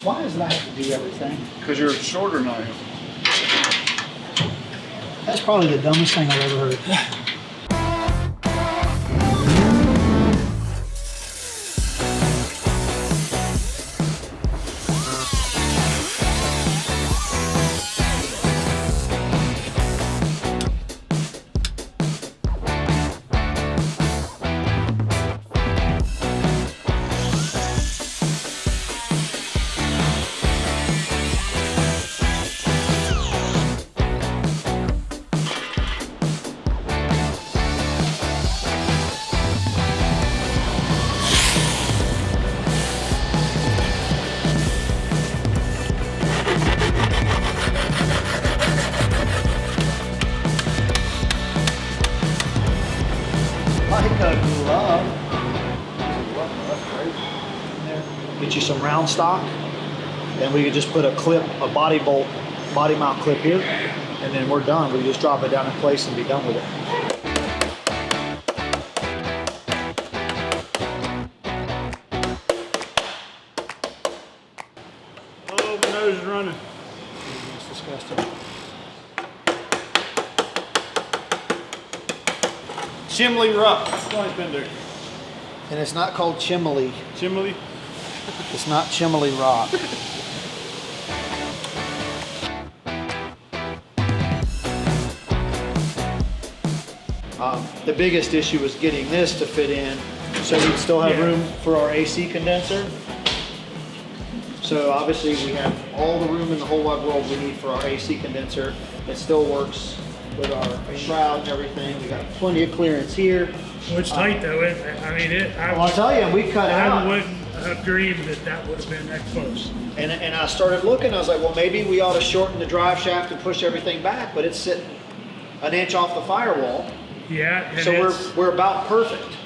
Why does it have to do everything? Because you're shorter than I am. That's probably the dumbest thing I've ever heard. Get you some round stock, then we could just put a clip, a body mount clip here, and then we're done. We just drop it down in place and be done with it. Oh, my nose is running. It's disgusting. Chimley rock. That's what I've been there. And it's not called chimney. Chimley? It's not chimney rock. The biggest issue was getting this to fit in so we'd still have room for our AC condenser. So obviously we have all the room in the whole wide world we need for our AC condenser. It still works with our shroud and everything. We got plenty of clearance here. Well, it's tight though. I mean, I'll tell you, we cut it out. I wouldn't have dreamed that would have been that close. And I started looking, I was like, well, maybe we ought to shorten the drive shaft and push everything back, but it's sitting an inch off the firewall. Yeah. And So we're about perfect.